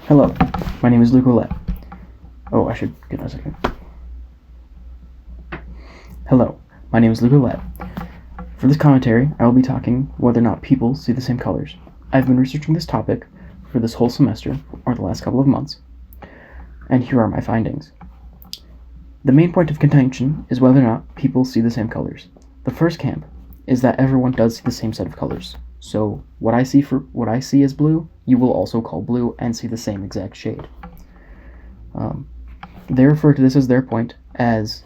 Hello, my name is Luke Ouellette. Oh, I should get that a second. Hello, my name is Luke Ouellette. For this commentary, I will be talking whether or not people see the same colors. I've been researching this topic for this whole semester, or the last couple of months, and here are my findings. The main point of contention is whether or not people see the same colors. The first camp is that everyone does see the same set of colors. So what I see as blue, you will also call blue and see the same exact shade. They refer to this as their point, as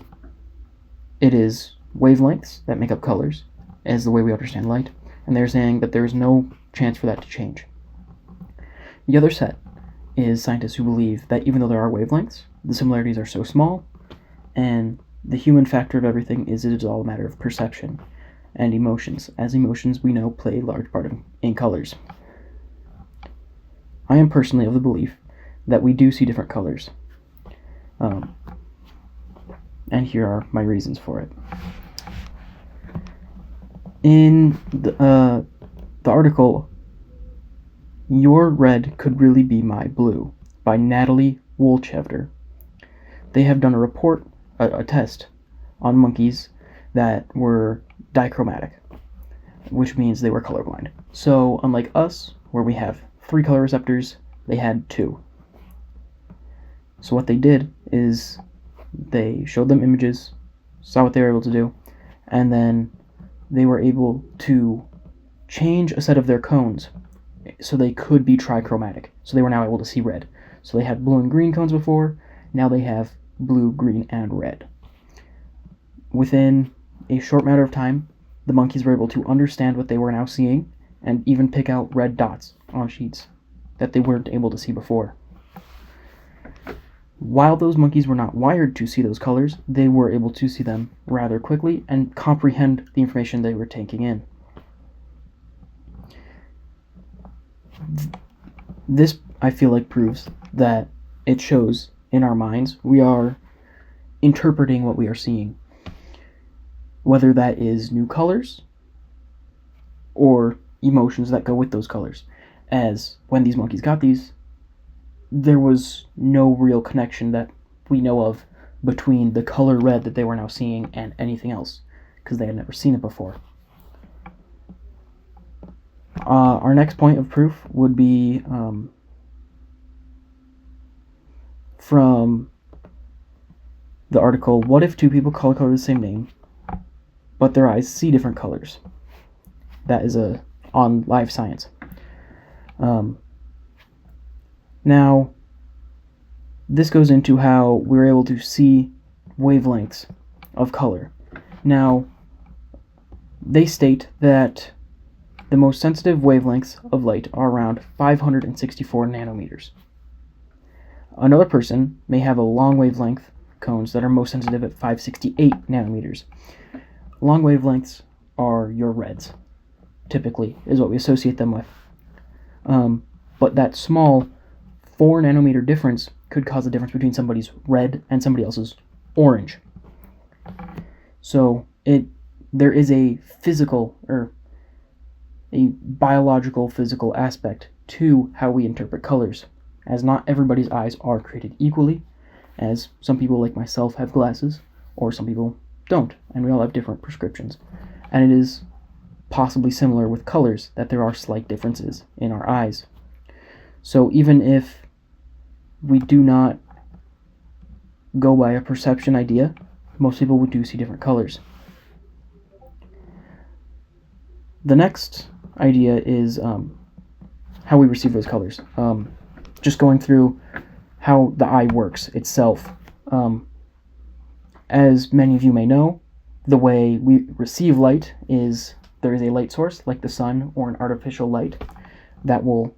it is wavelengths that make up colors, as the way we understand light, and they're saying that there is no chance for that to change. The other set is scientists who believe that even though there are wavelengths, the similarities are so small, and the human factor of everything is it is all a matter of perception and emotions, as emotions we know play a large part in colors. I am personally of the belief that we do see different colors, and here are my reasons for it. In the article, "Your Red Could Really Be My Blue" by Natalie Wolchevter, they have done a test on monkeys that were dichromatic, which means they were colorblind. So unlike us, where we have 3 color receptors, they had 2. So what they did is they showed them images, saw what they were able to do, and then they were able to change a set of their cones so they could be trichromatic. So they were now able to see red. So they had blue and green cones before, now they have blue, green, and red. Within a short matter of time, the monkeys were able to understand what they were now seeing and even pick out red dots on sheets that they weren't able to see before. While those monkeys were not wired to see those colors, they were able to see them rather quickly and comprehend the information they were taking in. This, I feel like, proves that it shows in our minds we are interpreting what we are seeing, whether that is new colors or emotions that go with those colors. As when these monkeys got these, there was no real connection that we know of between the color red that they were now seeing and anything else, because they had never seen it before. Our next point of proof would be from the article, "What if two people color the same name, but their eyes see different colors?" That is on Live Science. Now, this goes into how we're able to see wavelengths of color. Now, they state that the most sensitive wavelengths of light are around 564 nanometers. Another person may have a long wavelength cones that are most sensitive at 568 nanometers. Long wavelengths are your reds, typically, is what we associate them with. But that small 4 nanometer difference could cause a difference between somebody's red and somebody else's orange. So there is a physical or a biological physical aspect to how we interpret colors, as not everybody's eyes are created equally, as some people like myself have glasses, or some people don't, and we all have different prescriptions. And it is possibly similar with colors, that there are slight differences in our eyes. So even if we do not go by a perception idea, most people do see different colors. The next idea is how we receive those colors. Just going through how the eye works itself. As many of you may know, the way we receive light is there is a light source, like the sun or an artificial light, that will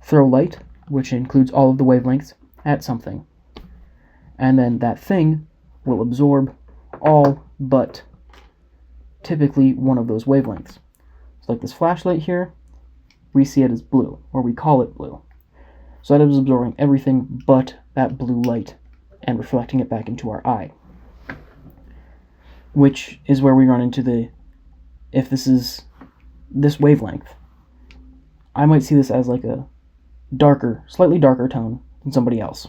throw light, which includes all of the wavelengths, at something. And then that thing will absorb all but typically one of those wavelengths. So like this flashlight here, we see it as blue, or we call it blue. So that is absorbing everything but that blue light and reflecting it back into our eye. Which is where we run into if this is this wavelength, I might see this as like slightly darker tone than somebody else.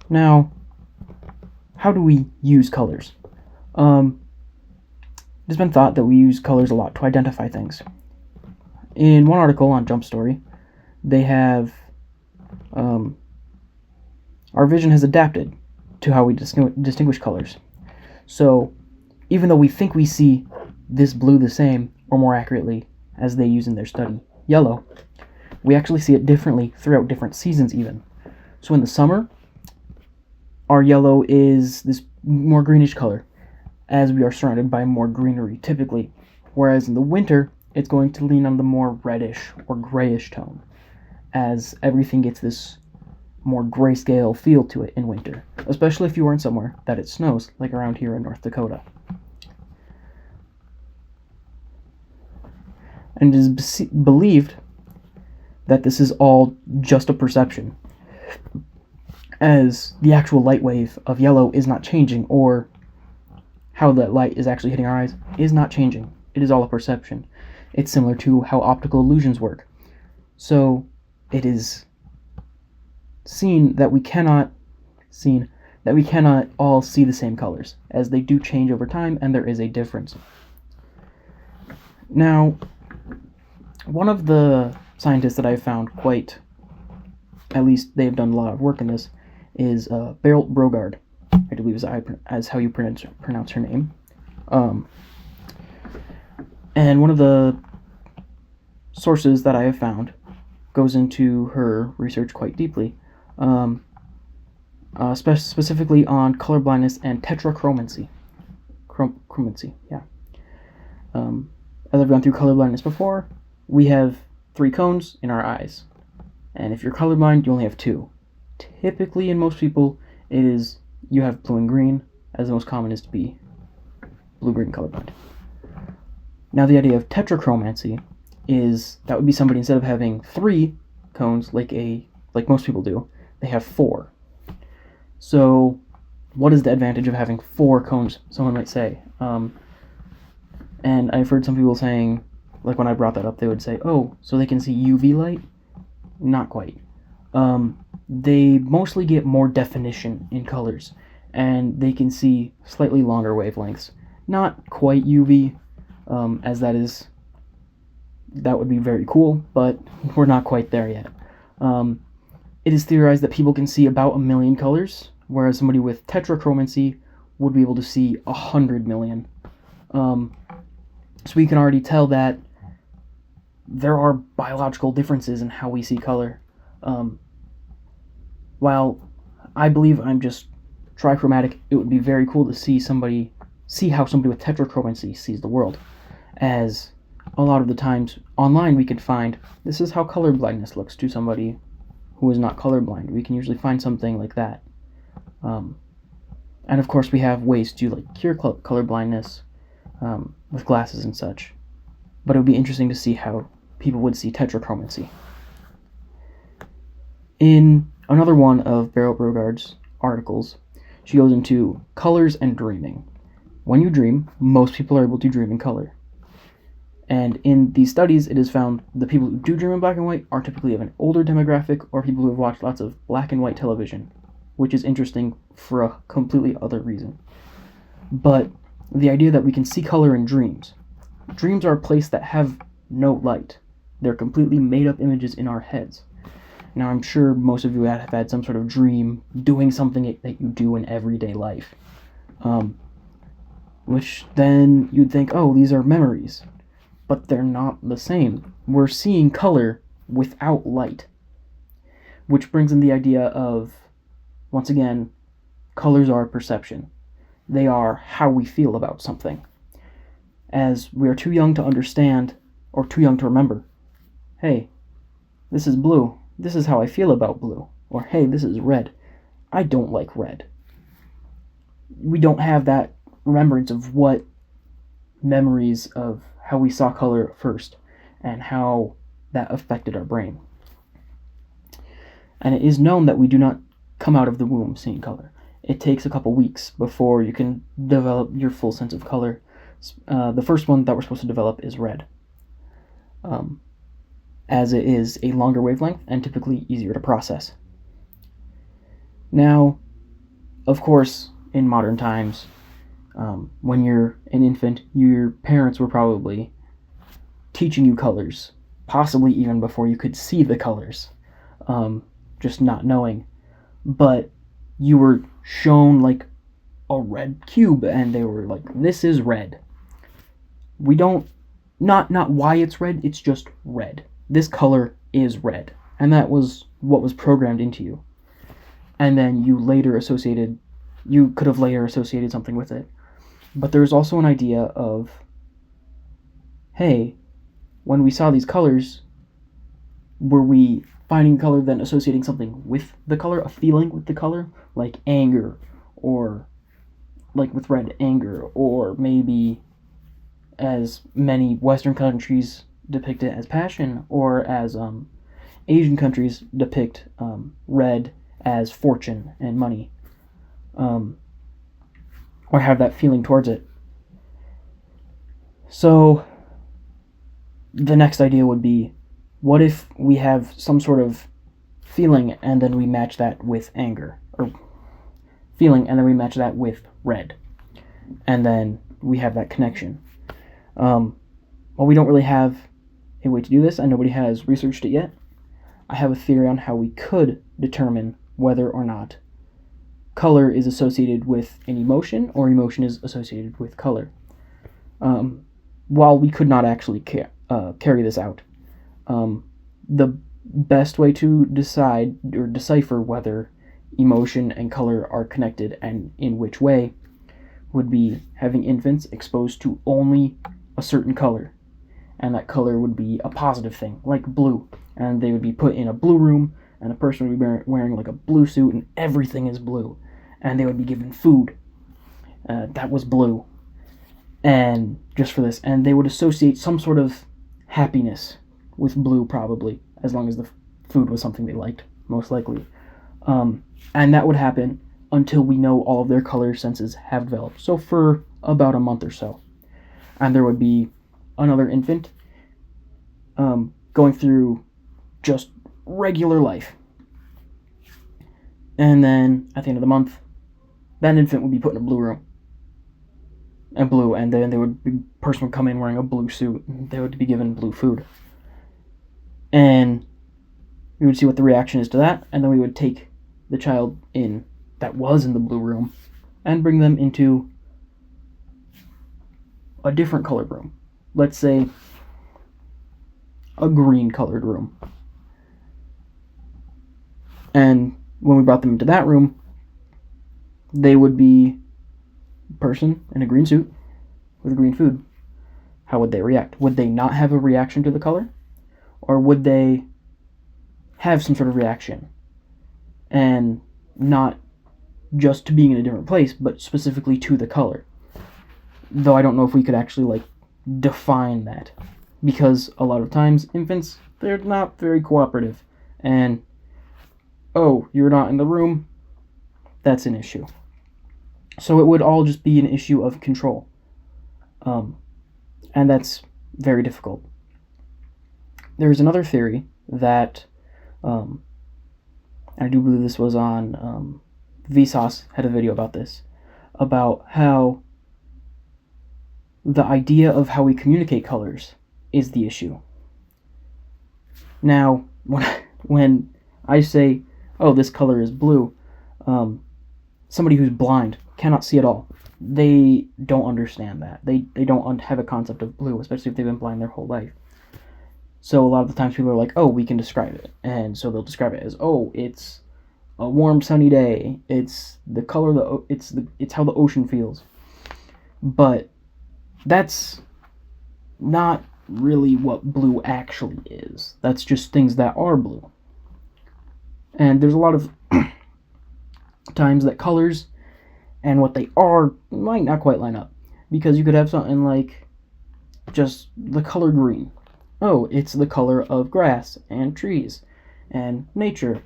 Now, how do we use colors? It has been thought that we use colors a lot to identify things. In one article on Jump Story, they have our vision has adapted to how we distinguish colors. So, even though we think we see this blue the same, or more accurately, as they use in their study, yellow, we actually see it differently throughout different seasons even. So in the summer, our yellow is this more greenish color, as we are surrounded by more greenery typically, whereas in the winter, it's going to lean on the more reddish or grayish tone, as everything gets this more grayscale feel to it in winter, especially if you are in somewhere that it snows, like around here in North Dakota. And it is believed that this is all just a perception, as the actual light wave of yellow is not changing, or how that light is actually hitting our eyes is not changing. It is all a perception. It's similar to how optical illusions work. So it is seen that we cannot all see the same colors, as they do change over time and there is a difference. Now, one of the scientists that I've found at least they've done a lot of work in this, is Beryl Brogard, I believe as how you pronounce her name. And one of the sources that I have found goes into her research quite deeply, specifically on color blindness and tetrachromancy. Chromancy, yeah. As I've gone through color blindness before, we have 3 cones in our eyes, and if you're colorblind, you only have 2. Typically, in most people, it is you have blue and green, as the most common is to be blue-green colorblind. Now, the idea of tetrachromancy is that would be somebody, instead of having 3 cones like most people do, they have 4. So, what is the advantage of having 4 cones? Someone might say. And I've heard some people saying, like when I brought that up, they would say, "Oh, so they can see UV light?" Not quite. They mostly get more definition in colors, and they can see slightly longer wavelengths. Not quite UV, as that would be very cool, but we're not quite there yet. It is theorized that people can see about 1 million colors, whereas somebody with tetrachromancy would be able to see 100 million. So we can already tell that there are biological differences in how we see color. While I believe I'm just trichromatic, it would be very cool to see how somebody with tetrachromancy sees the world, as a lot of the times online we could find this is how color blindness looks to somebody who is not colorblind. We can usually find something like that. And of course we have ways to cure color blindness with glasses and such. But it would be interesting to see how people would see tetrachromancy. In another one of Beryl Brogard's articles, she goes into colors and dreaming. When you dream, most people are able to dream in color. And in these studies, it is found the people who do dream in black and white are typically of an older demographic, or people who have watched lots of black and white television, which is interesting for a completely other reason. But the idea that we can see color in dreams. Dreams are a place that have no light. They're completely made-up images in our heads. Now, I'm sure most of you have had some sort of dream doing something that you do in everyday life. Which then you'd think, oh, these are memories. But they're not the same. We're seeing color without light. Which brings in the idea of, once again, colors are perception. They are how we feel about something. As we are too young to understand, or too young to remember, hey, this is blue. This is how I feel about blue. Or, hey, this is red. I don't like red. We don't have that remembrance of what memories of how we saw color first and how that affected our brain. And it is known that we do not come out of the womb seeing color. It takes a couple weeks before you can develop your full sense of color. The first one that we're supposed to develop is red. as it is a longer wavelength and typically easier to process. Now, of course, in modern times, when you're an infant, your parents were probably teaching you colors, possibly even before you could see the colors, just not knowing. But you were shown like a red cube, and they were like, "This is red." We don't, not why it's red. It's just red. This color is red, and that was what was programmed into you. And then you could have later associated something with it. But there's also an idea of, hey, when we saw these colors, were we finding color then associating something with the color, a feeling with the color, like anger, or like with red, anger, or maybe as many Western countries depict it as passion, or as Asian countries depict red as fortune and money, or have that feeling towards it. So the next idea would be, what if we have some sort of feeling and then we match that with anger, or feeling and then we match that with red, and then we have that connection. Well, we don't really have a way to do this, and nobody has researched it yet. I have a theory on how we could determine whether or not color is associated with an emotion, or emotion is associated with color. While we could not actually carry this out, the best way to decide or decipher whether emotion and color are connected and in which way would be having infants exposed to only a certain color, and that color would be a positive thing, like blue, and they would be put in a blue room, and a person would be wearing like a blue suit, and everything is blue, and they would be given food that was blue, and just for this, and they would associate some sort of happiness with blue, probably, as long as the food was something they liked, most likely. And that would happen until we know all of their color senses have developed, so for about a month or so. And there would be another infant going through just regular life. And then at the end of the month, that infant would be put in a blue room. And blue, and then person would come in wearing a blue suit, and they would be given blue food. And we would see what the reaction is to that, and then we would take the child that was in the blue room and bring them into a different colored room. Let's say a green colored room. And when we brought them into that room, they would be a person in a green suit with green food. How would they react? Would they not have a reaction to the color? Or would they have some sort of reaction? And not just to being in a different place, but specifically to the color. Though I don't know if we could actually define that, because a lot of times infants, they're not very cooperative, and oh, you're not in the room, that's an issue. So it would all just be an issue of control, and that's very difficult. There's another theory that I do believe this was on Vsauce had a video about this, about how the idea of how we communicate colors is the issue. Now, when I say, oh, this color is blue, somebody who's blind cannot see at all. They don't understand that. They don't have a concept of blue, especially if they've been blind their whole life. So a lot of the times people are like, oh, we can describe it. And so they'll describe it as, oh, it's a warm sunny day. It's the color, it's how the ocean feels. But that's not really what blue actually is. That's just things that are blue. And there's a lot of times that colors and what they are might not quite line up. Because you could have something like just the color green. Oh, it's the color of grass and trees and nature.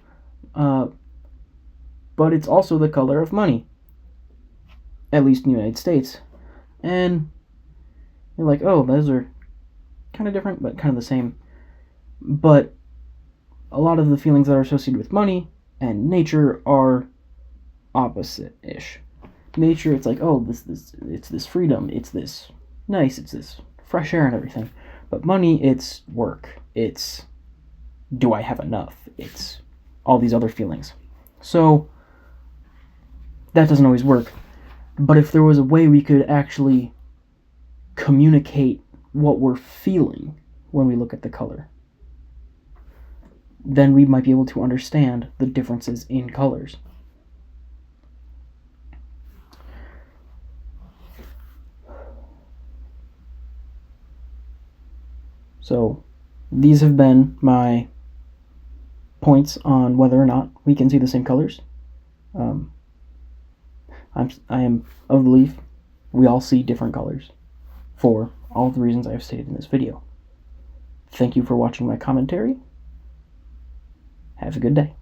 But it's also the color of money. At least in the United States. And you're like, oh, those are kind of different, but kind of the same. But a lot of the feelings that are associated with money and nature are opposite-ish. Nature, it's like, oh, it's this freedom, it's this nice, it's this fresh air and everything. But money, it's work. It's, do I have enough? It's all these other feelings. So that doesn't always work. But if there was a way we could actually communicate what we're feeling when we look at the color, then we might be able to understand the differences in colors. So these have been my points on whether or not we can see the same colors. I am of the belief we all see different colors for all the reasons I have stated in this video. Thank you for watching my commentary. Have a good day.